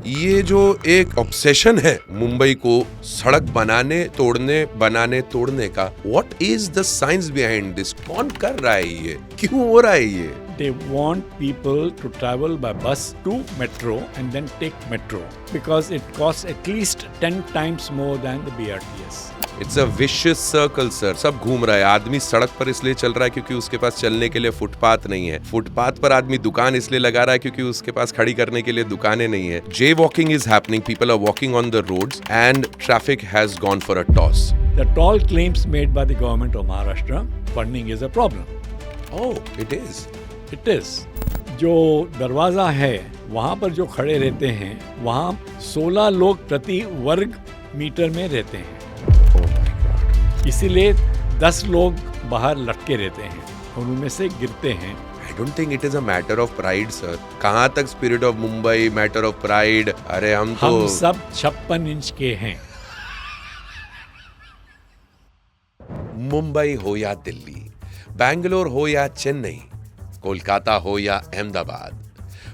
ये जो एक ऑब्सेशन है मुंबई को सड़क बनाने तोड़ने का, what is the science behind this? कौन कर रहा है ये? क्यों हो रहा है ये? They want people to travel by bus to metro and then take metro because it costs at least 10 times more than the BRTS. It's a vicious circle sir. सब घूम रहा है। आदमी सड़क पर इसलिए चल रहा है क्योंकि उसके पास चलने के लिए फुटपाथ नहीं है। फुटपाथ पर आदमी दुकान इसलिए लगा रहा है क्योंकि उसके पास खड़ी करने के लिए दुकानें नहीं है। Jaywalking is happening, people are walking on the roads and traffic has gone for a toss. The tall claims made by the government of Maharashtra, funding is a problem. Oh, it is. It is. जो दरवाज़ा है वहाँ पर जो खड़े रहते हैं वहाँ 16 लोग प्रति वर्ग मीटर में रहते हैं। इसीलिए 10 लोग बाहर लटके रहते हैं और उनमें से गिरते हैं। I don't think it is a matter of pride, sir. कहाँ तक spirit of Mumbai, matter of pride? अरे हम सब 56 इंच के हैं। मुंबई हो या दिल्ली, बैंगलोर हो या चेन्नई, कोलकाता हो या अहमदाबाद,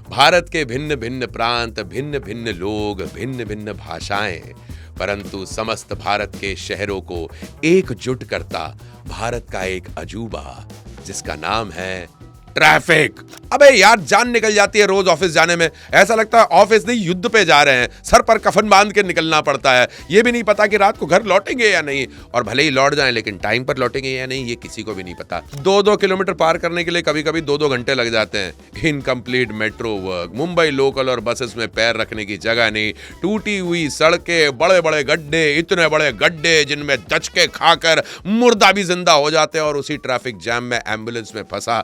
भारत के भिन्न भिन्न प्रांत, भिन्न भिन्न लोग, भिन्न भिन्न भाषाएं, परंतु समस्त भारत के शहरों को एकजुट करता भारत का एक अजूबा जिसका नाम है ट्रैफिक। अबे यार, जान निकल जाती है रोज ऑफिस जाने में। ऐसा लगता है ऑफिस नहीं युद्ध पे जा रहे हैं। सर पर कफन बांध के निकलना पड़ता है। ये भी नहीं पता कि रात को घर लौटेंगे या नहीं, और भले ही लौट जाएं लेकिन टाइम पर लौटेंगे या नहीं ये किसी को भी नहीं पता। 2-2 किलोमीटर पार करने के लिए कभी कभी 2-2 घंटे लग जाते हैं। Incomplete metro work, Mumbai local और बसेस में पैर रखने की जगह नहीं, टूटी हुई सड़कें, बड़े बड़े गड्ढे, इतने बड़े गड्ढे जिनमें दचके खाकर मुर्दा भी जिंदा हो जाते हैं, और उसी ट्रैफिक जैम में एम्बुलेंस में फंसा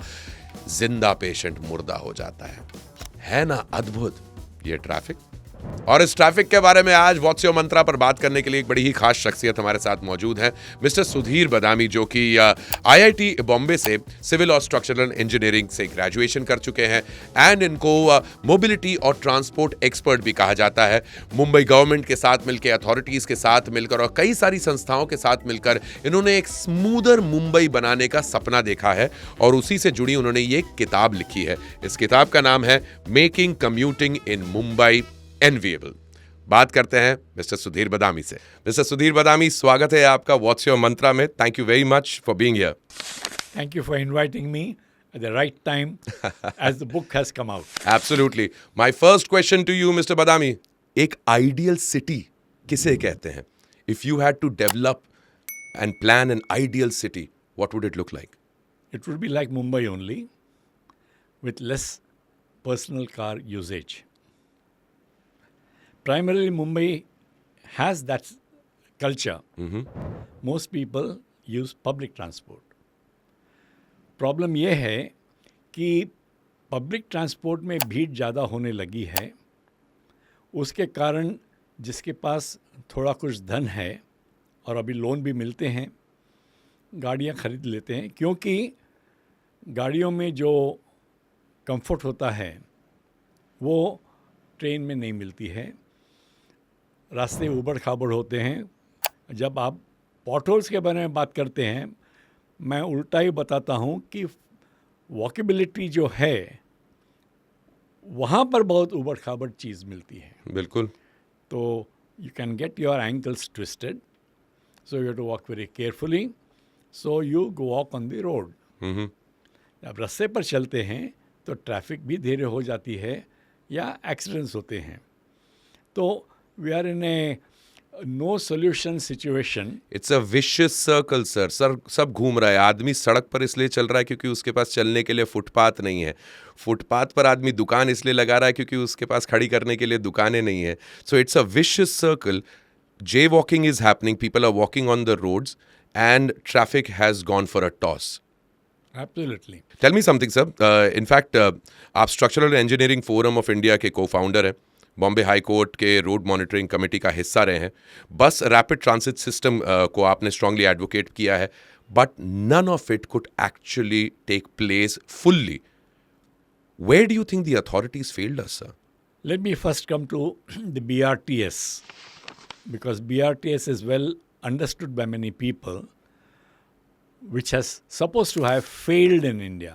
जिंदा पेशेंट मुर्दा हो जाता है ना अद्भुत ये ट्रैफिक? और इस ट्रैफिक के बारे में आज व्हाट्स योर मंत्रा पर बात करने के लिए एक बड़ी ही खास शख्सियत हमारे साथ मौजूद है, मिस्टर सुधीर बदामी, जो कि आईआईटी बॉम्बे से सिविल और स्ट्रक्चरल इंजीनियरिंग से ग्रेजुएशन कर चुके हैं एंड इनको मोबिलिटी और ट्रांसपोर्ट एक्सपर्ट भी कहा जाता है। मुंबई गवर्नमेंट के साथ मिलकर, अथॉरिटीज के साथ मिलकर और कई सारी संस्थाओं के साथ मिलकर इन्होंने एक स्मूदर मुंबई बनाने का सपना देखा है, और उसी से जुड़ी उन्होंने ये किताब लिखी है। इस किताब का नाम है मेकिंग कम्यूटिंग इन मुंबई एनविएबल। बात करते हैं मिस्टर सुधीर बदामी से। मिस्टर सुधीर बदामी, स्वागत है आपका व्हाट्स योर मंत्रा में। Thank you very much for being here. Thank you for inviting me at the right time as the book has come out. Absolutely. My first question to you mister Badami, एक ideal city किसे कहते हैं? If you had to develop and plan an ideal city, what would it look like? It would be like Mumbai only with less personal car usage. Primarily, Mumbai has that culture. Most people use public transport. Problem ये है कि public transport में भीड़ ज़्यादा होने लगी है। उसके कारण जिसके पास थोड़ा कुछ धन है और अभी लोन भी मिलते हैं, गाड़ियाँ खरीद लेते हैं, क्योंकि गाड़ियों में जो कंफर्ट होता है वो ट्रेन में नहीं मिलती है। रास्ते उबड़ खाबड़ होते हैं। जब आप पॉटहोल्स के बारे में बात करते हैं, मैं उल्टा ही बताता हूँ कि वॉकेबिलिटी जो है वहाँ पर बहुत उबड़ खाबड़ चीज़ मिलती है। बिल्कुल। तो you can get your ankles twisted, so you have to walk very carefully, so you go walk on the road. जब रास्ते पर चलते हैं तो ट्रैफिक भी धीरे हो जाती है या एक्सीडेंट्स होते हैं। तो we are in a no solution situation. It's a vicious circle sir. सब घूम रहा है। आदमी सड़क पर इसलिए चल रहा है क्योंकि उसके पास चलने के लिए फुटपाथ नहीं है। फुटपाथ पर आदमी दुकान इसलिए लगा रहा है क्योंकि उसके पास खड़ी करने के लिए दुकानें नहीं है। So it's a vicious circle. Jaywalking is happening, people are walking on the roads and traffic has gone for a toss. Absolutely. Tell me something sir. In fact आप structural engineering forum of India के co founder हैं, Bombay High Court के road monitoring committee का हिस्सा रहे हैं, बस rapid transit system को आपने स्ट्रांगली एडवोकेट किया है, but none of it could actually take place fully. Where do you think the authorities failed us, sir? Let me first come to the BRTS, because BRTS is well understood by many people, which has supposed to have failed in India.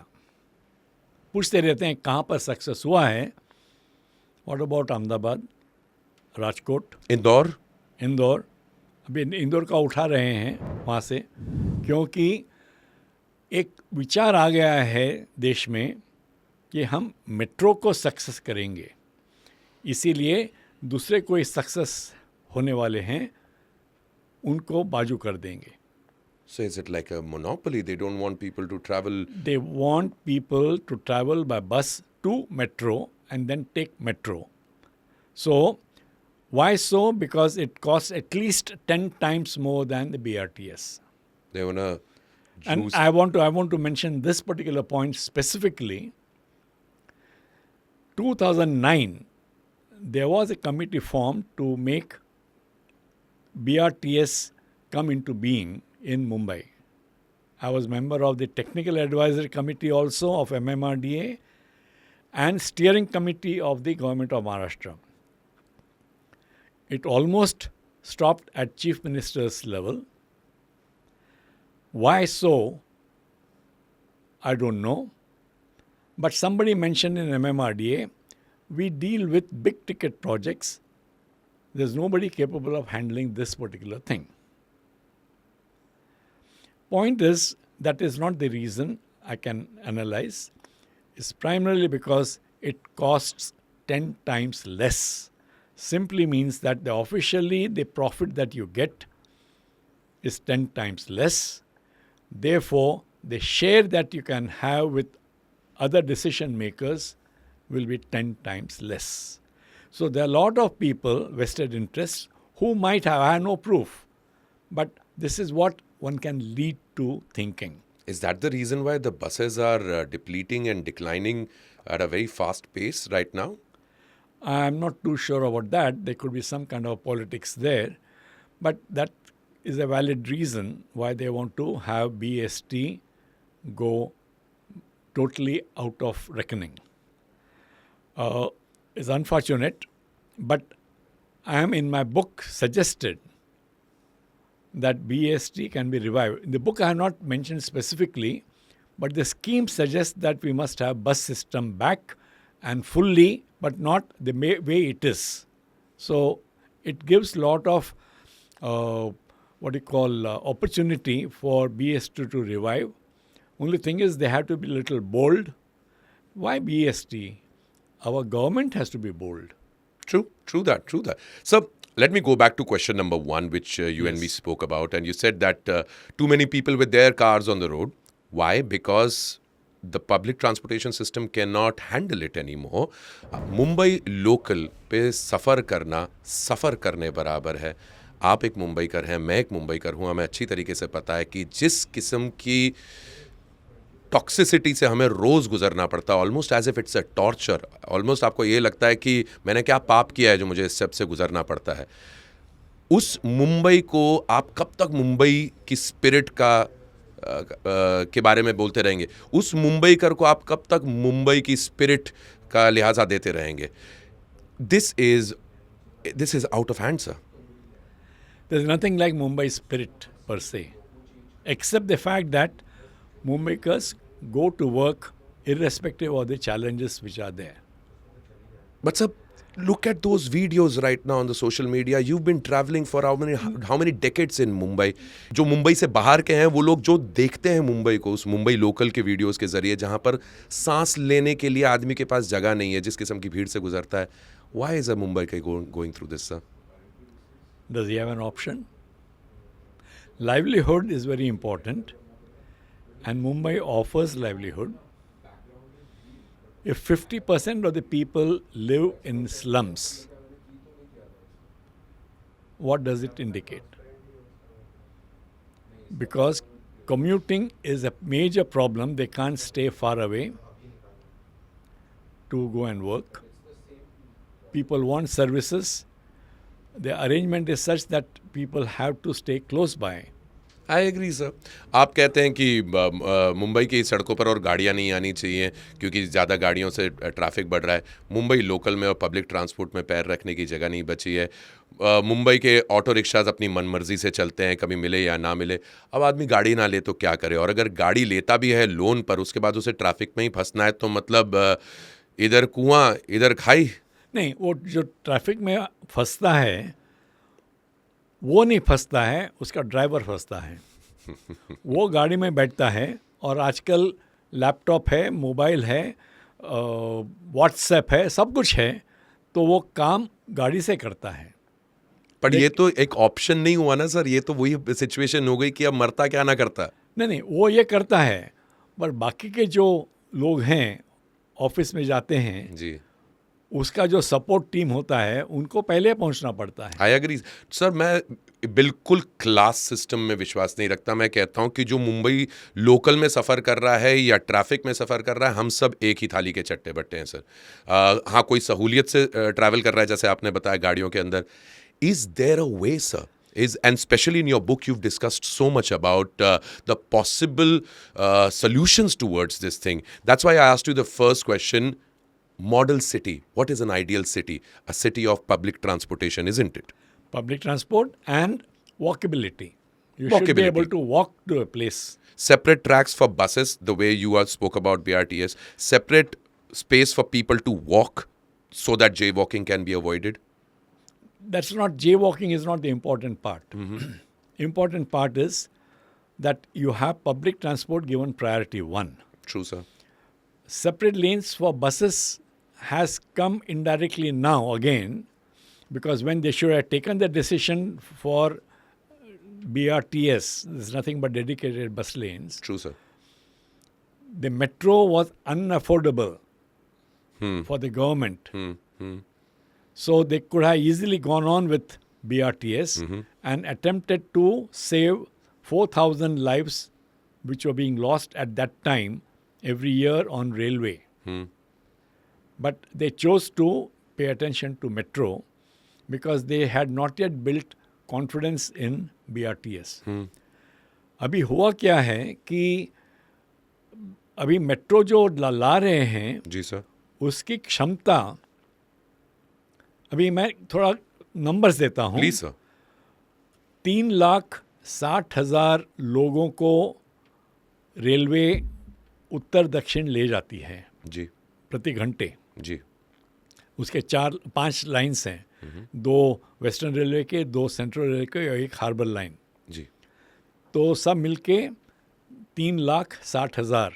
पूछते रहते हैं कहाँ पर success हुआ है. What about Ahmedabad? Rajkot, Indore, Indore, अभी इंदौर का उठा रहे हैं वहाँ से, क्योंकि एक विचार आ गया है देश में कि हम मेट्रो को सक्सेस करेंगे, इसीलिए दूसरे कोई सक्सेस होने वाले हैं उनको बाजू कर देंगे. so is it like a monopoly? They don't want people to travel. They want people to travel by bus to metro and then take metro. So, why so? Because it costs at least 10 times more than the BRTS. They want to And choose. I want to mention this particular point specifically. 2009, there was a committee formed to make BRTS come into being in Mumbai. I was member of the technical advisory committee also of MMRDA and steering committee of the government of Maharashtra. It almost stopped at chief minister's level. Why so? I don't know. But somebody mentioned in MMRDA, we deal with big ticket projects. There's nobody capable of handling this particular thing. Point is, that is not the reason I can analyze. It's primarily because it costs 10 times less. Simply means that officially the profit that you get is 10 times less. Therefore, the share that you can have with other decision makers will be 10 times less. So there are a lot of people, vested interests, who might have, I have no proof, but this is what one can lead to thinking. Is that the reason why the buses are depleting and declining at a very fast pace right now? I'm not too sure about that. There could be some kind of politics there, but that is a valid reason why they want to have BST go totally out of reckoning. It's unfortunate, but I am in my book suggested that BST can be revived. In the book I have not mentioned specifically, but the scheme suggests that we must have bus system back and fully, but not the way it is. So it gives a lot of opportunity for BST to revive. Only thing is they have to be a little bold. Why BST? Our government has to be bold. True that. So let me go back to question number 1, which you and me spoke about. And you said that too many people with their cars on the road. Why? Because the public transportation system cannot handle it anymore. Mumbai local पे सफ़र करने बराबर है. आप एक मुंबईकर हैं, मैं एक मुंबईकर हूँ. हमें अच्छी तरीके से पता है कि जिस किस्म की टॉक्सिसिटी से हमें रोज़ गुजरना पड़ता है, almost as if it's a torture. Almost आपको ये लगता है कि मैंने क्या पाप किया है जो मुझे इस सब से गुजरना पड़ता है. उस मुंबई को आप कब तक मुंबई की स्पिरिट के बारे में बोलते रहेंगे? उस मुंबईकर को आप कब तक मुंबई की स्पिरिट का लिहाजा देते रहेंगे? This is out of hand, sir. There's nothing like Mumbai spirit per se, except the fact that Mumbaikars go to work irrespective of the challenges which are there. But sir, look at those videos right now on the social media. You've been traveling for how many decades in Mumbai? जो मुंबई से बाहर के हैं वो लोग जो देखते हैं मुंबई को, उस मुंबई लोकल के वीडियोस के जरिए, जहां पर सांस लेने के लिए आदमी के पास जगह नहीं है, जिस किस्म की भीड़ से गुजरता है. Why is a Mumbai going through this, sir? Does he have an option? Livelihood is very important, and Mumbai offers livelihood. If 50% of the people live in slums, what does it indicate? Because commuting is a major problem. They can't stay far away to go and work. People want services. The arrangement is such that people have to stay close by. I agree sir. आप कहते हैं कि मुंबई की सड़कों पर और गाड़ियां नहीं आनी चाहिए क्योंकि ज़्यादा गाड़ियों से ट्रैफिक बढ़ रहा है. मुंबई लोकल में और पब्लिक ट्रांसपोर्ट में पैर रखने की जगह नहीं बची है. मुंबई के ऑटो रिक्शाज अपनी मनमर्जी से चलते हैं, कभी मिले या ना मिले. अब आदमी गाड़ी ना ले तो क्या करे, और अगर गाड़ी लेता भी है लोन पर, उसके बाद उसे ट्रैफिक में ही फंसना है, तो मतलब इधर कुआं इधर खाई. नहीं, वो जो ट्रैफिक में फंसता है वो नहीं फंसता है, उसका ड्राइवर फंसता है। वो गाड़ी में बैठता है और आजकल लैपटॉप है, मोबाइल है, व्हाट्सएप है, सब कुछ है, तो वो काम गाड़ी से करता है। पर ये तो एक ऑप्शन नहीं हुआ ना सर, ये तो वही सिचुएशन हो गई कि अब मरता क्या ना करता। नहीं, वो ये करता है, पर बाकी के जो लोग हैं ऑफिस में जाते हैं, जी, उसका जो सपोर्ट टीम होता है उनको पहले पहुंचना पड़ता है। I agree sir. मैं बिल्कुल क्लास सिस्टम में विश्वास नहीं रखता। मैं कहता हूं कि जो मुंबई लोकल में सफ़र कर रहा है या ट्रैफिक में सफ़र कर रहा है, हम सब एक ही थाली के चट्टे बट्टे हैं सर। हाँ, कोई सहूलियत से ट्रैवल कर रहा है, जैसे आपने बताया गाड़ियों के अंदर। Is there a way sir? And especially in your book, you've discussed so much about the possible solutions towards this thing. That's why I asked you the first question. Model city. What is an ideal city? A city of public transportation, isn't it? Public transport and walkability. You should be Walkability. able to walk to a place. Separate tracks for buses, the way you spoke about BRTS. Separate space for people to walk so that jaywalking can be avoided. That's not, jaywalking is not the important part. Important part is that you have public transport given priority one. True, sir. Separate lanes for buses has come indirectly now again, because when they should have taken the decision for BRTS, there's nothing but dedicated bus lanes. True, sir. The metro was unaffordable for the government. So they could have easily gone on with BRTS and attempted to save 4,000 lives which were being lost at that time every year on railway. But they chose to pay attention to metro because they had not yet built confidence in BRTS. अभी हुआ क्या है कि अभी metro जो ला रहे हैं जी sir. उसकी क्षमता, अभी मैं थोड़ा नंबर्स देता हूँ। Please sir. 3,60,000 लोगों को रेलवे उत्तर दक्षिण ले जाती है जी प्रति घंटे। जी। उसके 4-5 लाइन्स हैं, 2 वेस्टर्न रेलवे के, 2 सेंट्रल रेलवे के और 1 हार्बर लाइन। जी। तो सब मिलके 3,60,000।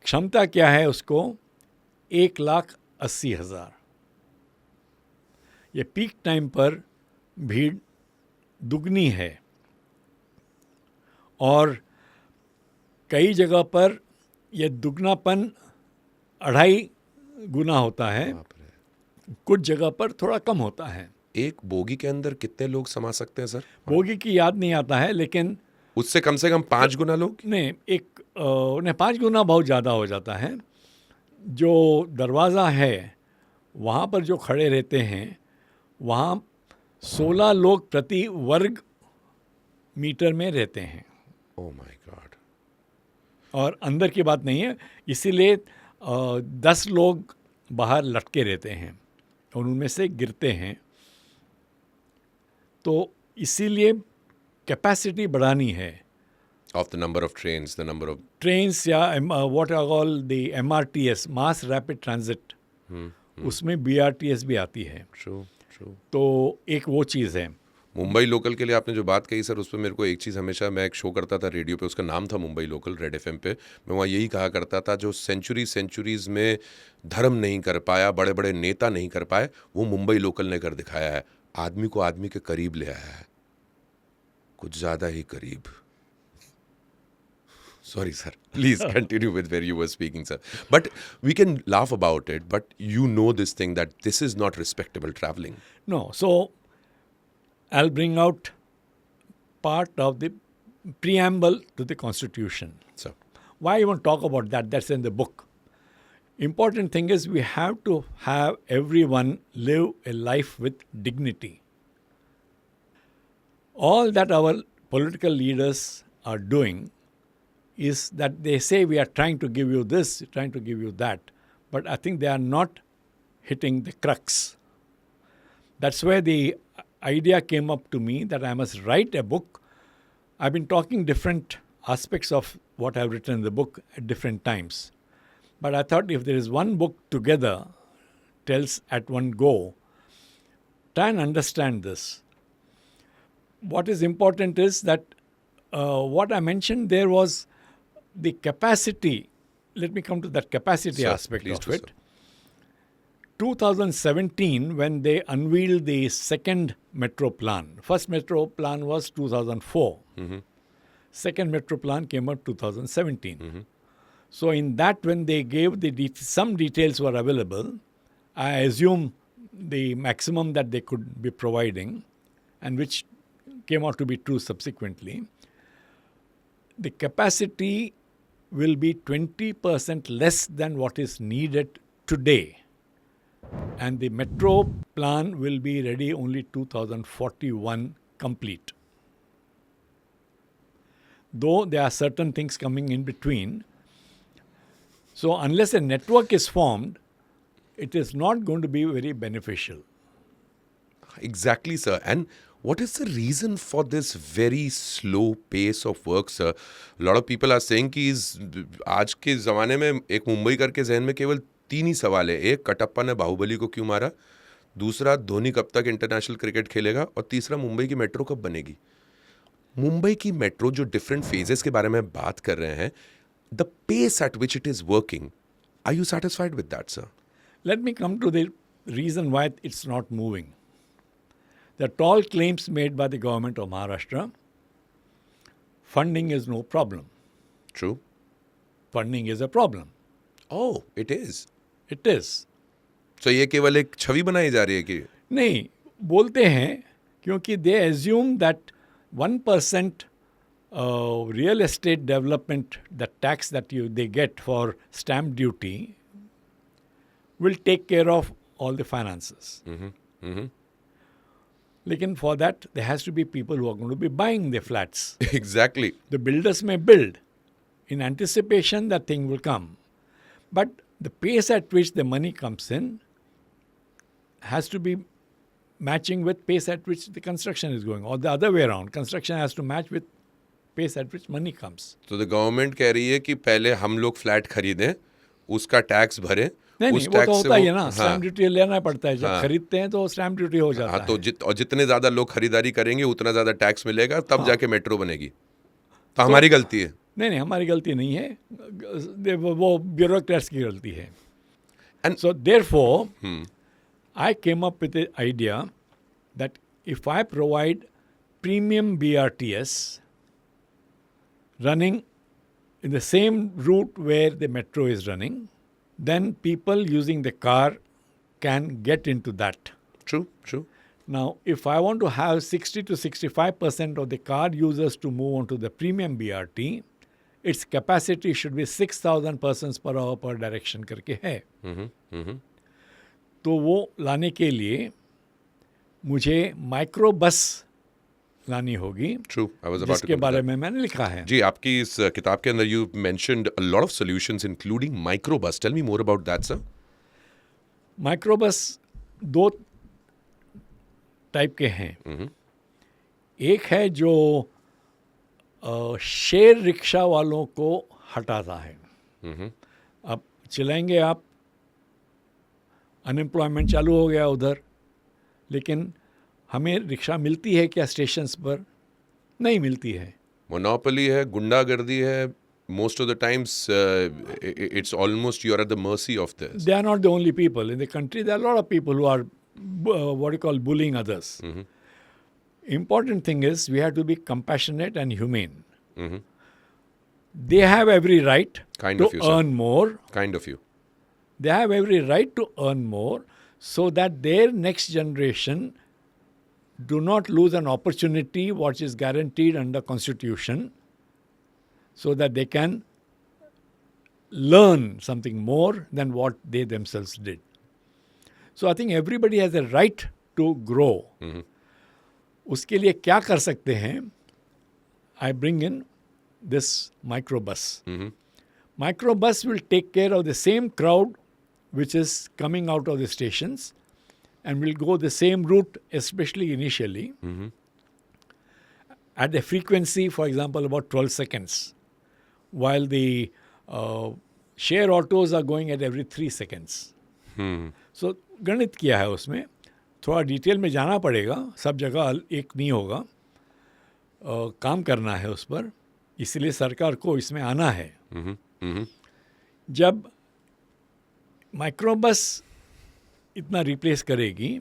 क्षमता क्या है उसको? 1,80,000। ये पीक टाइम पर भीड़ दुगनी है और कई जगह पर यह दुगनापन 2.5 गुना होता है, कुछ जगह पर थोड़ा कम होता है। एक बोगी के अंदर कितने लोग समा सकते हैं सर? बोगी की याद नहीं आता है, लेकिन उससे कम से कम 5 गुना लोग। नहीं, 5 गुना बहुत ज़्यादा हो जाता है। जो दरवाज़ा है वहाँ पर जो खड़े रहते हैं वहाँ 16 लोग प्रति वर्ग मीटर में रहते हैं। Oh my God. और अंदर की बात नहीं है, इसीलिए 10 लोग बाहर लटके रहते हैं और उनमें से गिरते हैं। तो इसीलिए कैपेसिटी बढ़ानी है of the number of trains, the number of trains या what are call the MRTS, mass rapid transit, उसमें BRTS भी आती है। True true. तो एक वो चीज़ है। मुंबई लोकल के लिए आपने जो बात कही सर, उस पर मेरे को एक चीज़ हमेशा, मैं एक शो करता था रेडियो पे, उसका नाम था मुंबई लोकल, रेड FM पे। मैं वहाँ यही कहा करता था, जो सेंचुरीज़ में धर्म नहीं कर पाया, बड़े बड़े नेता नहीं कर पाए, वो मुंबई लोकल ने कर दिखाया है। आदमी को आदमी के करीब ले आया है, कुछ ज़्यादा ही करीब। Sorry, sir. Please continue with where you were speaking, sir. But we can laugh about it, but you know this thing that this is not respectable traveling. No, so I'll bring out part of the preamble to the Constitution. So, Why you want to talk about that? That's in the book. Important thing is we have to have everyone live a life with dignity. All that our political leaders are doing is that they say we are trying to give you this, trying to give you that, but I think they are not hitting the crux. That's where the idea came up to me that I must write a book. I've been talking different aspects of what I've written in the book at different times. But I thought if there is one book together tells at one go. Try and understand this. What is important is that what I mentioned there was the capacity. Let me come to that capacity Sir, aspect please of do, it. sir. 2017, when they unveiled the second metro plan. First metro plan was 2004. Second metro plan came out 2017. So in that, when they gave some details were available, I assume the maximum that they could be providing, and which came out to be true subsequently, the capacity will be 20% less than what is needed today. And the metro plan will be ready only 2041 complete. Though there are certain things coming in between. So unless a network is formed, it is not going to be very beneficial. Exactly, sir. And what is the reason for this very slow pace of work, sir? A lot of people are saying कि आज के ज़माने में एक मुंबई करके जहन में केवल 3 ही सवाल है. एक, कटप्पा ने बाहुबली को क्यों मारा? दूसरा, धोनी कब तक इंटरनेशनल क्रिकेट खेलेगा? और तीसरा, मुंबई की मेट्रो कब बनेगी? मुंबई की मेट्रो जो डिफरेंट फेजेस के बारे में बात कर रहे हैं, the pace at which it is working, are you satisfied with that, sir? Let me come to the reason why it's not moving. The tall claims made by the government of Maharashtra, funding is no problem. True. Funding is a problem. Oh, it is. It is. So ये केवल एक छवि बनाई जा रही है कि नहीं, बोलते हैं क्योंकि they assume that 1% real estate development, the tax that they get for stamp duty, will take care of all the finances. Lekin for that, there has to be people who are going to be buying the flats. Exactly. The builders may build in anticipation that thing will come. But the pace at which the money comes in has to be matching with pace at which the construction is going, or the other way around. Construction has to match with pace at which money comes. तो the government कह रही है कि पहले हम लोग flat खरीदें, उसका टैक्स भरें. नहीं, उस वो तो टैक्स से होता ही है ना, हाँ, स्टैम्प ड्यूटी लेना पड़ता है. जब हाँ. खरीदते हैं तो स्टैम्प ड्यूटी हो जाता हाँ, तो है. और जितने ज्यादा लोग खरीदारी करेंगे उतना ज्यादा टैक्स मिलेगा, तब जाके मेट्रो बनेगी. तो हमारी गलती है. नहीं, हमारी गलती नहीं है, वो ब्यूरोक्रेट्स की गलती है. And- So therefore, I came up with the idea that if I provide premium BRTS running in the same route where the metro is running, then people using the car can get into that. True, true. Now, if I want to have 60 to 65% of the car users to move on to the premium BRT, its capacity should be 6,000 persons per hour per direction करके है. तो वो लाने के लिए मुझे micro बस लानी होगी. True. I was about to जिसके come to बारे that. में मैंने लिखा है. जी, आपकी इस किताब के अंदर you mentioned a lot of solutions including microbus. Tell me more about that, sir. Micro बस 2 टाइप के हैं. एक है जो शेयर रिक्शा वालों को हटाता है. अब चलाएंगे आप, अनएम्प्लॉयमेंट चालू हो गया उधर, लेकिन हमें रिक्शा मिलती है क्या स्टेशंस पर? नहीं मिलती है. Monopoly है, गुंडागर्दी है. Most of the times, it's almost you're at the mercy of this. They are not the only people. In the country, there are a lot of people who are what you call bullying others. Important thing is we have to be compassionate and humane. They have every right Kind to of you, sir. earn more. Kind of you. They have every right to earn more so that their next generation do not lose an opportunity which is guaranteed under Constitution, so that they can learn something more than what they themselves did. So I think everybody has a right to grow. उसके लिए क्या कर सकते हैं? I bring in this microbus. Microbus will take care of the same crowd which is coming out of the stations and will go the same route, especially initially, at a frequency, for example, about 12 seconds, while the share autos are going at every 3 seconds. So गणित किया है उसमें, थोड़ा detail में जाना पड़ेगा, सब जगह एक नहीं होगा, काम करना है उस पर, इसलिए सरकार को इसमें आना है। जब माइक्रोबस इतना रिप्लेस करेगी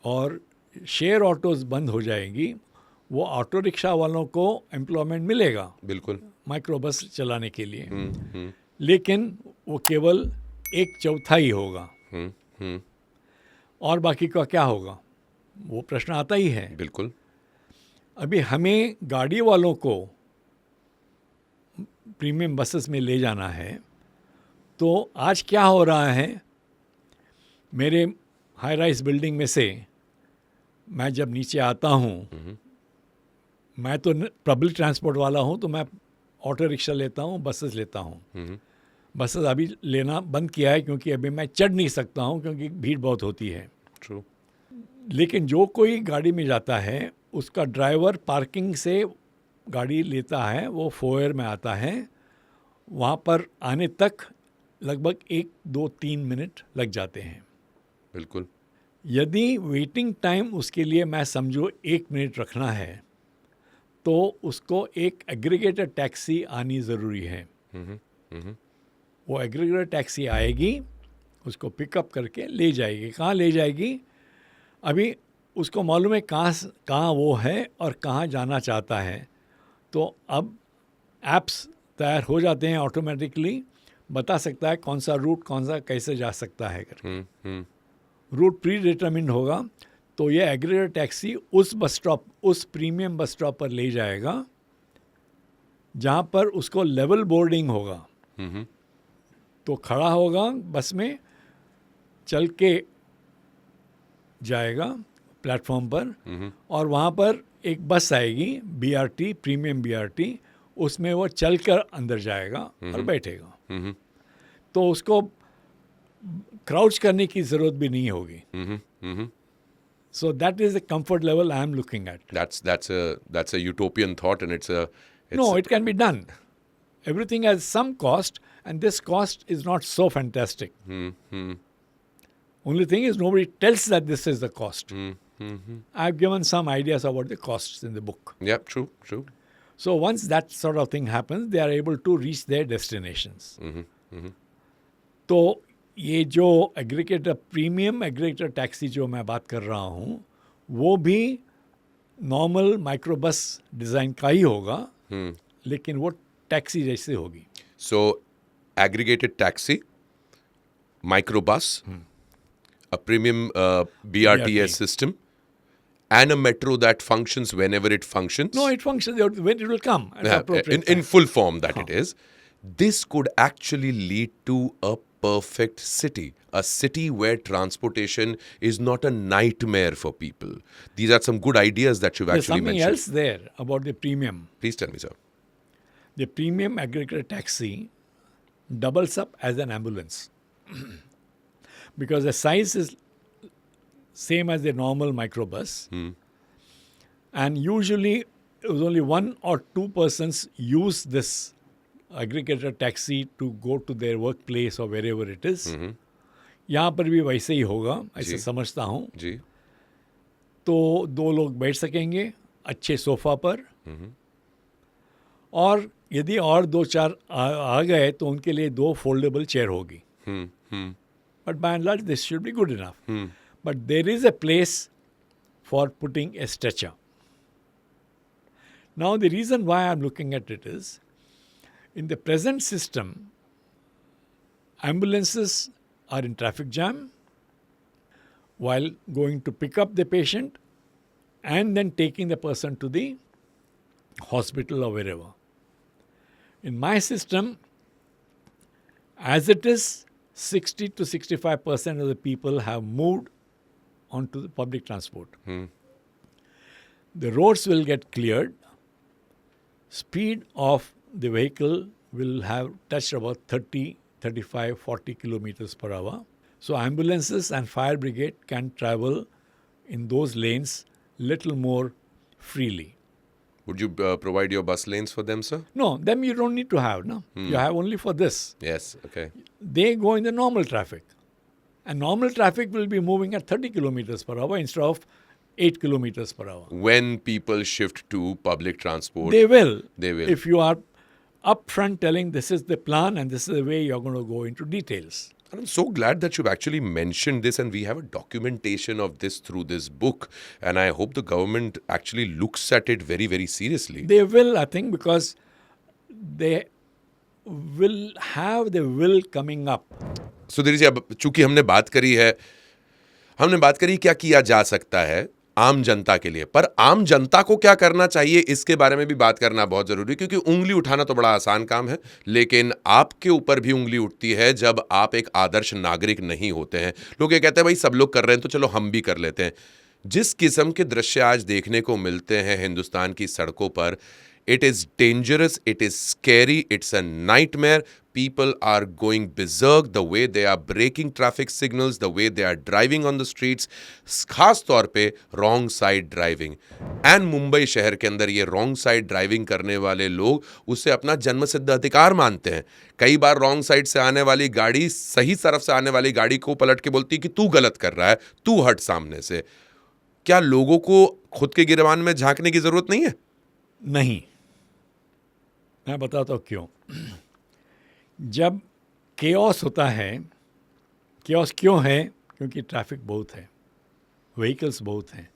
और शेयर ऑटोज़ बंद हो जाएंगी, वो ऑटो रिक्शा वालों को एम्प्लॉयमेंट मिलेगा बिल्कुल माइक्रोबस चलाने के लिए, लेकिन वो केवल 1/4 होगा। और बाकी का क्या होगा, वो प्रश्न आता ही है। बिल्कुल। अभी हमें गाड़ी वालों को प्रीमियम बसेस में ले जाना है, तो आज क्या हो रहा है, मेरे हाई राइज बिल्डिंग में से मैं जब नीचे आता हूँ, मैं तो पब्लिक ट्रांसपोर्ट वाला हूँ, तो मैं ऑटो रिक्शा लेता हूँ, बसेस लेता हूँ। बसेस अभी लेना बंद किया है क्योंकि अभी मैं चढ़ नहीं सकता हूँ, क्योंकि भीड़ बहुत होती है। ट्रू। लेकिन जो कोई गाड़ी में जाता है, उसका ड्राइवर पार्किंग से गाड़ी लेता है, वो फोयर में आता है, वहाँ पर आने तक लगभग 1-2-3 मिनट लग जाते हैं। बिल्कुल। यदि वेटिंग टाइम उसके लिए मैं समझो 1 मिनट रखना है, तो उसको एक एग्रीगेटेड टैक्सी आनी ज़रूरी है। वो एग्रीगेटेड टैक्सी आएगी, उसको पिकअप करके ले जाएगी। कहाँ ले जाएगी, अभी उसको मालूम है कहाँ वो है और कहाँ जाना चाहता है, तो अब ऐप्स तैयार हो जाते हैं, ऑटोमेटिकली बता सकता है कौन सा रूट, कौन सा कैसे जा सकता है करके। रूट प्री डिटरमिन्ड होगा, तो ये एग्रीगेटेड टैक्सी उस बस स्टॉप, उस प्रीमियम बस स्टॉप पर ले जाएगा जहाँ पर उसको लेवल बोर्डिंग होगा। तो खड़ा होगा बस में, चल के जाएगा प्लेटफॉर्म पर, और वहाँ पर एक बस आएगी, BRT, प्रीमियम BRT, उसमें वो चलकर अंदर जाएगा और बैठेगा। तो उसको क्राउच करने की ज़रूरत भी नहीं होगी। So that is the comfort level I am looking at. That's a utopian thought, and it's No, it can be done. Everything has some cost, and this cost is not so fantastic. Only thing is nobody tells that this is the cost. I've given some ideas about the costs in the book. Yeah, true. So once that sort of thing happens, they are able to reach their destinations. तो ये जो aggregator, premium aggregator taxi जो मैं बात कर रहा हूँ, वो भी नॉर्मल माइक्रोबस डिज़ाइन का ही होगा, लेकिन वो टैक्सी जैसे होगी। So, aggregated taxi, microbus, a premium BRTS system, and a metro that functions whenever it functions. No, it functions when it will come at the appropriate in full form that it is. This could actually lead to a perfect city, a city where transportation is not a nightmare for people. These are some good ideas that you've There's actually something mentioned. else there about the premium. Please tell me, sir. The premium aggregator taxi doubles up as an ambulance because the size is same as the normal microbus, and usually it was only 1 or 2 persons use this aggregator taxi to go to their workplace or wherever it is. यहाँ पर भी वैसे ही होगा, ऐसे समझता हूँ। जी। तो 2 लोग बैठ सकेंगे अच्छे सोफा पर, और यदि और 2-4 आ गए तो उनके लिए 2 फोल्डेबल चेयर होगी। But by and large this should be good enough. But there is a place for putting a stretcher. Now the reason why I'm looking at it is, in the present system, ambulances are in traffic jam while going to pick up the patient and then taking the person to the hospital or wherever. In my system, as it is, 60 to 65% of the people have moved onto the public transport. The roads will get cleared. Speed of the vehicle will have touched about 30, 35, 40 kilometers per hour. So ambulances and fire brigade can travel in those lanes little more freely. Would you provide your bus lanes for them, sir? No, them you don't need to have. No, you have only for this. Yes, okay. They go in the normal traffic. And normal traffic will be moving at 30 kilometers per hour instead of 8 kilometers per hour. When people shift to public transport, They will. They will. If you are upfront telling this is the plan and this is the way you're going to go into details. And I'm so glad that you've actually mentioned this, and we have a documentation of this through this book. And I hope the government actually looks at it very, very seriously. They will, I think, because they will have the will coming up. Sudhir ji, अब चूंकि हमने बात करी क्या किया जा सकता है आम जनता के लिए, पर आम जनता को क्या करना चाहिए इसके बारे में भी बात करना बहुत जरूरी है, क्योंकि उंगली उठाना तो बड़ा आसान काम है, लेकिन आपके ऊपर भी उंगली उठती है जब आप एक आदर्श नागरिक नहीं होते हैं। लोग ये कहते हैं भाई सब लोग कर रहे हैं तो चलो हम भी कर लेते हैं। जिस किस्म के दृश्य आज देखने को मिलते हैं हिंदुस्तान की सड़कों पर, it is dangerous, it is scary, it's a nightmare. People are going berserk, the way they are breaking traffic signals, the way they are driving on the streets, खास तौर पे wrong side driving. And Mumbai शहर के अंदर ये wrong side driving करने वाले लोग उसे अपना जन्मसिद्ध अधिकार मानते हैं। कई बार रॉन्ग साइड से आने वाली गाड़ी सही तरफ से आने वाली गाड़ी को पलट के बोलती है कि तू गलत कर रहा है, तू हट सामने से। क्या लोगों को खुद के गिरबान में झांकने की जरूरत नहीं है? नहीं, मैं बताता हूँ क्यों। जब केओस होता है, केओस क्यों है? क्योंकि ट्रैफिक बहुत है, व्हीकल्स बहुत हैं,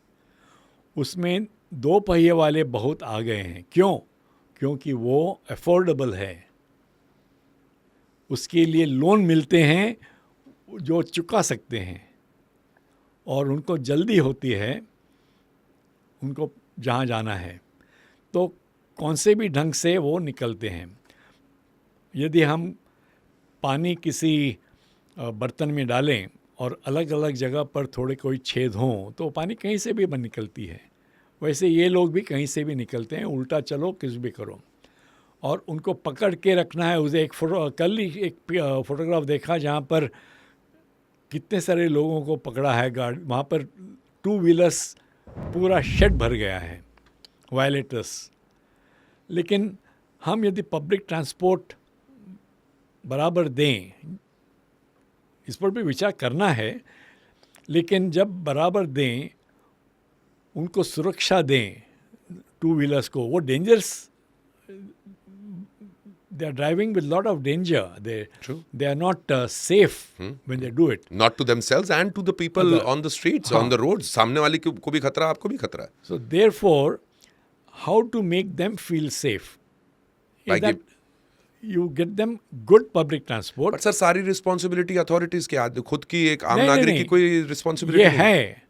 उसमें दो पहिए वाले बहुत आ गए हैं। क्यों? क्योंकि वो अफोर्डेबल है, उसके लिए लोन मिलते हैं जो चुका सकते हैं, और उनको जल्दी होती है उनको जहाँ जाना है, तो कौन से भी ढंग से वो निकलते हैं। यदि हम पानी किसी बर्तन में डालें और अलग अलग जगह पर थोड़े कोई छेद हों तो पानी कहीं से भी निकलती है, वैसे ये लोग भी कहीं से भी निकलते हैं। उल्टा चलो कुछ भी करो, और उनको पकड़ के रखना है। उसे कल ही एक फोटोग्राफ देखा जहाँ पर कितने सारे लोगों को पकड़ा है गार्ड, वहाँ पर 2 व्हीलर्स पूरा शेड भर गया है, वायलेटर्स। लेकिन हम यदि पब्लिक ट्रांसपोर्ट बराबर दें, इस पर भी विचार करना है, लेकिन जब बराबर दें, उनको सुरक्षा दें 2 व्हीलर्स को, वो dangerous, they are driving with lot of danger. They are not safe when they do it. Not to themselves and to the people on the streets, on the roads. सामने वाले को भी खतरा, आपको भी खतरा है. So therefore, how to make them feel safe? Is that you get them good public transport. But sir, सारी responsibility authorities के हाथ, खुद की एक आम नागरिक की कोई responsibility ये नहीं है,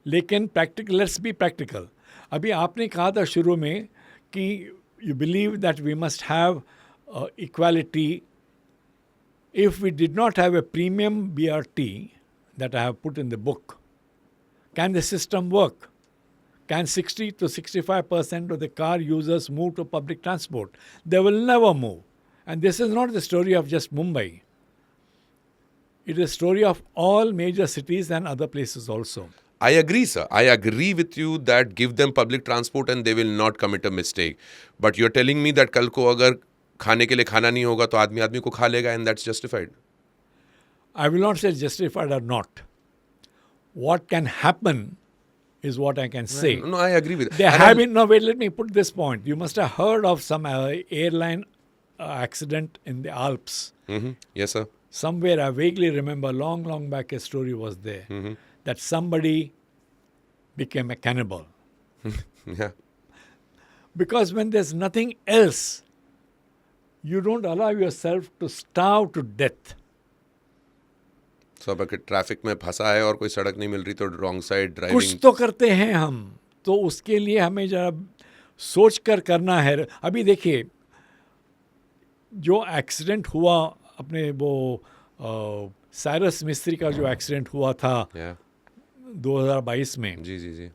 लेकिन practical, let's be practical. अभी आपने कहा था शुरू में कि you believe that we must have equality. If we did not have a premium BRT that I have put in the book, can the system work? Can 60 to 65% of the car users move to public transport? They will never move. And this is not the story of just Mumbai. It is a story of all major cities and other places also. I agree, sir. I agree with you that give them public transport and they will not commit a mistake. But you're telling me that कल को अगर खाने के लिए खाना नहीं होगा तो आदमी को खा लेगा, and that's justified. I will not say justified or not. What can happen is what I can say. No, I agree with There have been, no, wait, let me put this point. You must have heard of some airline accident in the Alps. Mm-hmm. Yes, sir. Somewhere, I vaguely remember, long back, a story was there, that somebody became a cannibal. Yeah. Because when there's nothing else, you don't allow yourself to starve to death. सब अगर traffic में फंसा है और कोई सड़क नहीं मिल रही तो रॉन्ग साइड ड्राइविंग कुछ तो करते हैं हम, तो उसके लिए हमें जरा सोच कर करना है। अभी देखिए, जो एक्सीडेंट हुआ अपने वो साइरस मिस्त्री का जो एक्सीडेंट हुआ था 2022 में, जी,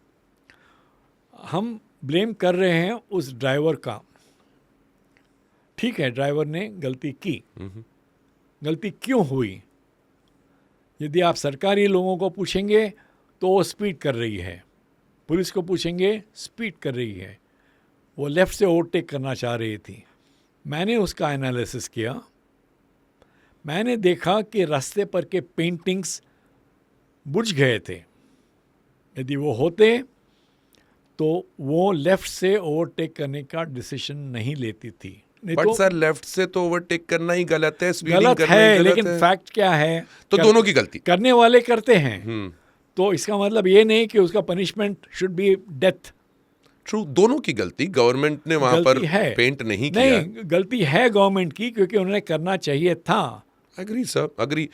हम ब्लेम कर रहे हैं उस ड्राइवर का। ठीक है, ड्राइवर ने गलती की, गलती क्यों हुई? यदि आप सरकारी लोगों को पूछेंगे तो वो स्पीड कर रही है, पुलिस को पूछेंगे स्पीड कर रही है, वो लेफ़्ट से ओवरटेक करना चाह रही थी। मैंने उसका एनालिसिस किया, मैंने देखा कि रास्ते पर के पेंटिंग्स बुझ गए थे। यदि वो होते तो वो लेफ्ट से ओवरटेक करने का डिसीजन नहीं लेती थी। नहीं बट तो सर लेफ्ट से तो ओवरटेक करना ही गलत है, स्पीडिंग गलत करना ही है, गलत लेकिन है। फैक्ट क्या है? तो दोनों की गलती। करने वाले करते हैं, हम्म, तो इसका मतलब ये नहीं कि उसका punishment should be death. True, दोनों की गलती। गवर्नमेंट ने वहां पर गलती है, पेंट नहीं किया। नहीं गलती है गवर्नमेंट की, क्योंकि उन्हें करना चाहिए था। Agree sir, agree.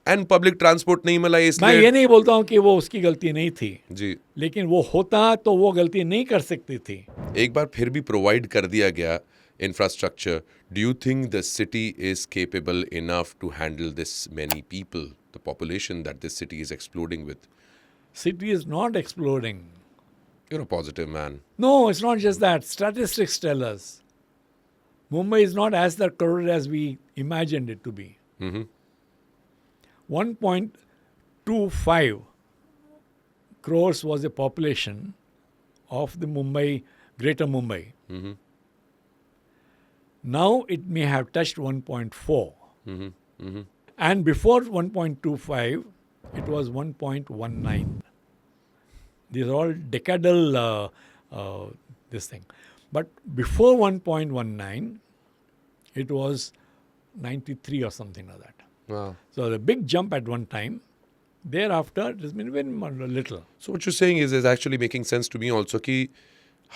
And public transport नहीं मिला मैं इसलिए। ये नहीं बोलता हूँ कि वो उसकी गलती नहीं थी, जी, लेकिन वो होता तो वो गलती नहीं कर सकती थी। एक बार फिर भी प्रोवाइड कर दिया गया infrastructure. Do you think the city is capable enough to handle this many people, the population that this city is exploding with? City is not exploding. You're a positive man. No, it's not just that. Statistics tell us Mumbai is not as crowded as we imagined it to be. 1.25 crores was the population of the Mumbai, Greater Mumbai. Now it may have touched 1.4. And before 1.25, it was 1.19. These are all decadal this thing. But before 1.19, it was 93 or something like that. Wow. So the big jump at one time. Thereafter, it has been very little. So what you're saying is actually making sense to me also कि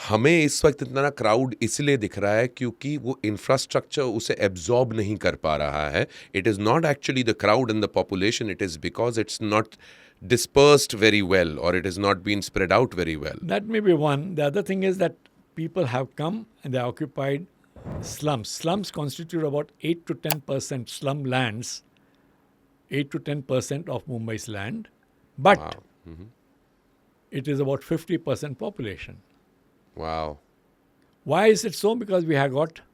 हमें इस वक्त इतना crowd इसलिए दिख रहा है क्योंकि वो इंफ्रास्ट्रक्चर उसे एब्जॉर्ब नहीं कर पा रहा है. It is not actually the crowd and the population, it is because it's not dispersed very well, or it has not been spread out very well. That may be one. The other thing is that people have come and they occupied slums. Slums constitute about 8 to 10% slum lands, 8 to 10% of Mumbai's land, but Wow. it is about 50% population. Wow. Why is it so? Because we have got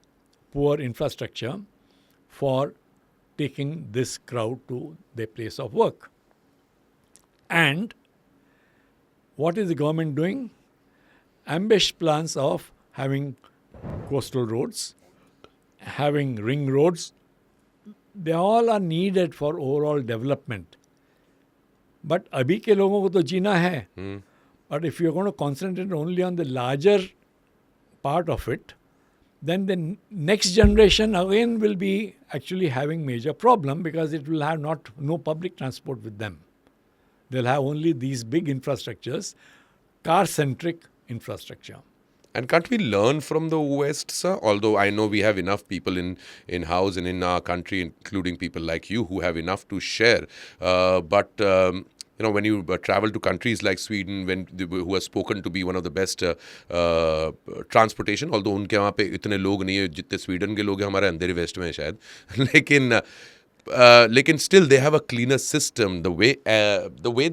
poor infrastructure for taking this crowd to their place of work. And what is the government doing? Ambitious plans of having coastal roads, having ring roads. They all are needed for overall development. But अभी के लोगों को तो जीना है. But if you're going to concentrate only on the larger part of it, then the next generation again will be actually having major problem because it will have no public transport with them. They'll have only these big infrastructures, car-centric infrastructure. And can't we learn from the West, sir? Although I know we have enough people in house and in our country, including people like you, who have enough to share. But you know, when you travel to countries like Sweden, who are spoken to be one of the best transportation, although उनके वहाँ पे इतने लोग नहीं है जितने Sweden के लोग हैं, हमारे अंधेरे वेस्ट में शायद. लेकिन still they have a cleaner system. The way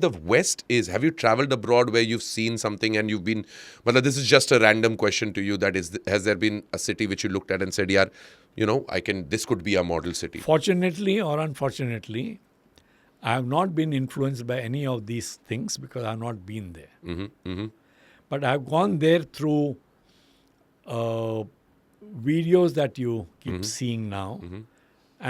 the West is. Have you traveled abroad where you've seen something and you've been? Well, this is just a random question to you. That is, has there been a city which you looked at and said, "Yeah, you know, this could be a model city"? Fortunately or unfortunately, I have not been influenced by any of these things because I have not been there. But I have gone there through videos that you keep seeing now.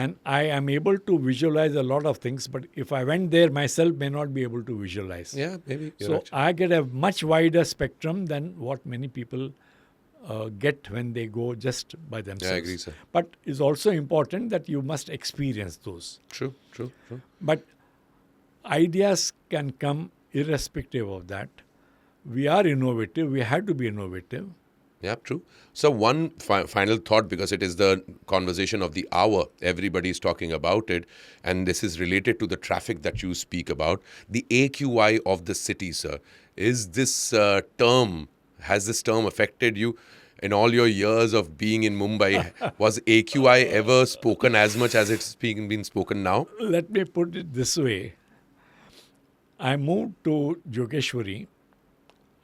And I am able to visualize a lot of things, but if I went there myself, may not be able to visualize. Yeah, maybe. So I get a much wider spectrum than what many people get when they go just by themselves. Yeah, I agree, sir. But it's also important that you must experience those. True. But ideas can come irrespective of that. We are innovative. We have to be innovative. Yeah, true. So one final thought, because it is the conversation of the hour. Everybody is talking about it. And this is related to the traffic that you speak about. The AQI of the city, sir. Has this term affected you in all your years of being in Mumbai? Was AQI ever spoken as much as it's been spoken now? Let me put it this way. I moved to Jogeshwari.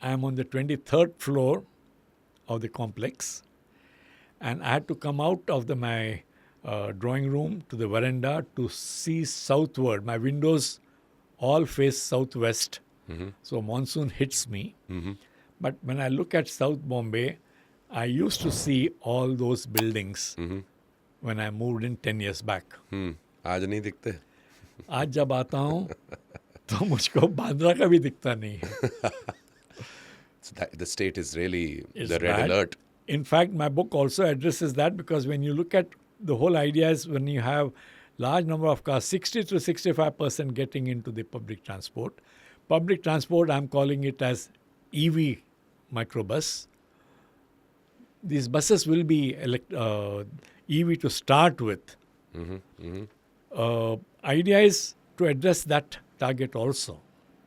I am on the 23rd floor of the complex, and I had to come out of my drawing room to the veranda to see southward. My windows all face southwest, so monsoon hits me. But when I look at South Bombay, I used to see all those buildings when I moved in 10 years back. आज नहीं दिखते. आज जब आता हूँ तो मुझको बांद्रा का भी दिखता नहीं है. So the state is really It's the red bad. alert. In fact, my book also addresses that, because when you look at the whole idea is when you have large number of cars, 60 to 65% getting into the public transport. Public transport, I'm calling it as EV microbus. These buses will be EV to start with. Idea is to address that target also.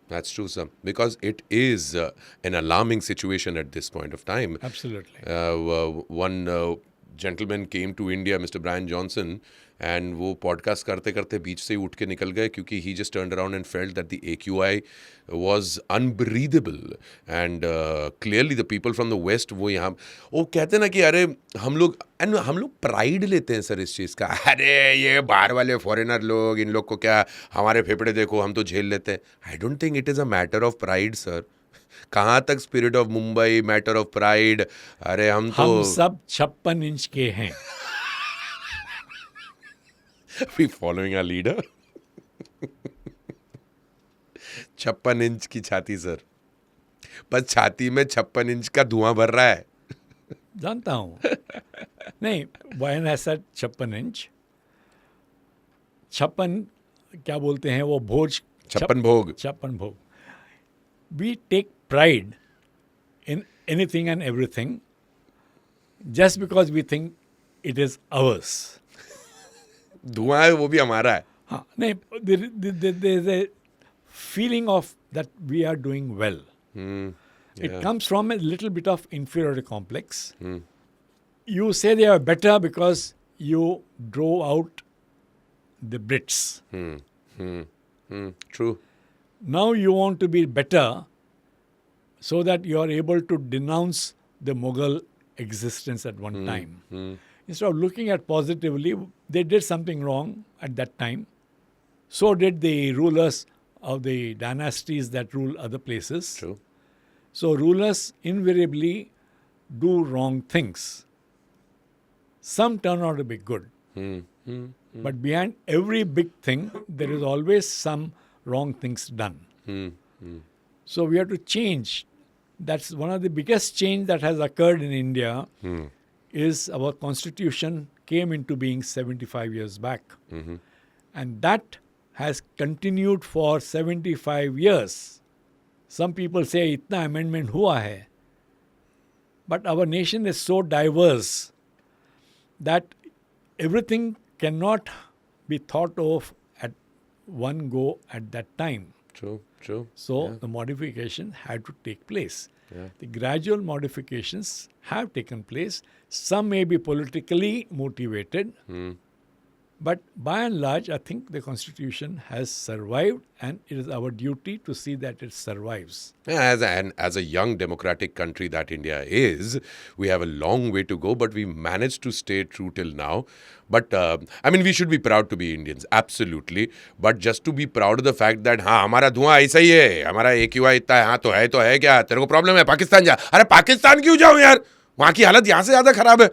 That's true, sir. Because it is an alarming situation at this point of time. Absolutely. One gentleman came to India, Mr. Brian Johnson, and वो podcast करते करते बीच से ही उठ के निकल गए क्योंकि he just turned around and felt that the AQI was unbreathable. And clearly the people from the West, वो यहाँ वो कहते हैं ना कि अरे हम लोग प्राइड लेते हैं सर इस चीज़ का. अरे ये बाहर वाले फॉरेनर लोग, इन लोग को क्या, हमारे फेफड़े देखो, हम तो झेल लेते हैं. I don't think it is a matter of pride sir. कहाँ तक spirit of Mumbai, matter of pride. अरे हम सब 56 इंच के हैं. We following our leader. 56 inch की छाती सर. पर छाती में 56 इंच का धुआं भर रहा है. जानता हूँ. नहीं, when I said 56 इंच, 56 क्या बोलते हैं वो भोज, 56 भोग. 56 भोग. We take pride in anything and everything just because we think it is ours. धुआं है वो भी हमारा है. हाँ, नहीं, there is a feeling of that we are doing well. It comes from a little bit of inferiority complex. You say they are better because you drove out the Brits. True. Now you want to be better so that you are able to denounce the Mughal existence at one time. Instead of looking at positively, they did something wrong at that time. So did the rulers of the dynasties that rule other places. True. So rulers invariably do wrong things. Some turn out to be good. But behind every big thing, there is always some wrong things done. So we have to change. That's one of the biggest change that has occurred in India. Is our constitution came into being 75 years back. And that has continued for 75 years. Some people say, itna amendment hua hai. But our nation is so diverse that everything cannot be thought of at one go at that time. True. So the modification had to take place. Yeah. The gradual modifications have taken place. Some may be politically motivated, but by and large, I think the Constitution has survived, and it is our duty to see that it survives. As a young democratic country that India is, we have a long way to go, but we managed to stay true till now. But we should be proud to be Indians, absolutely. But just to be proud of the fact that हाँ हमारा धुआं ऐसा ही है, हमारा AQI इतना है, हाँ तो है क्या, तेरे को प्रॉब्लम है, पाकिस्तान जा. अरे पाकिस्तान क्यों जाऊँ यार, वहाँ की हालत यहाँ से ज़्यादा खराब है.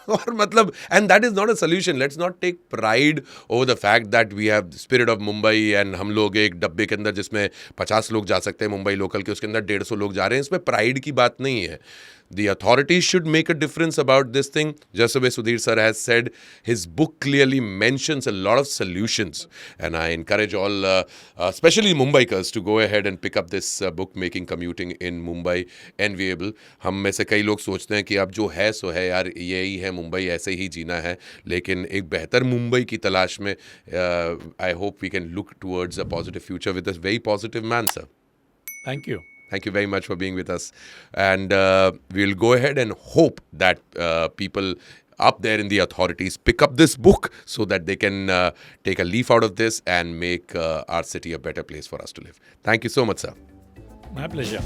और मतलब, and that is not a solution. Let's not take pride over the fact that we have the spirit of Mumbai and हम लोग एक डब्बे के अंदर जिसमें 50 लोग जा सकते हैं मुंबई लोकल के, उसके अंदर 150 लोग जा रहे हैं. इसमें प्राइड की बात नहीं है. The authorities should make a difference about this thing. Just the way Sudhir sir has said, his book clearly mentions a lot of solutions. And I encourage all, especially Mumbaikars, to go ahead and pick up this book, Making Commuting in Mumbai Enviable. हम में से कई लोग सोचते हैं कि अब जो है सो है यार, यही है मुंबई, ऐसे ही जीना है. लेकिन एक बेहतर मुंबई की तलाश में I hope we can look towards a positive future with this very positive man, sir. Thank you. Thank you very much for being with us. And we'll go ahead and hope that people up there in the authorities pick up this book so that they can take a leaf out of this and make our city a better place for us to live. Thank you so much, sir. My pleasure.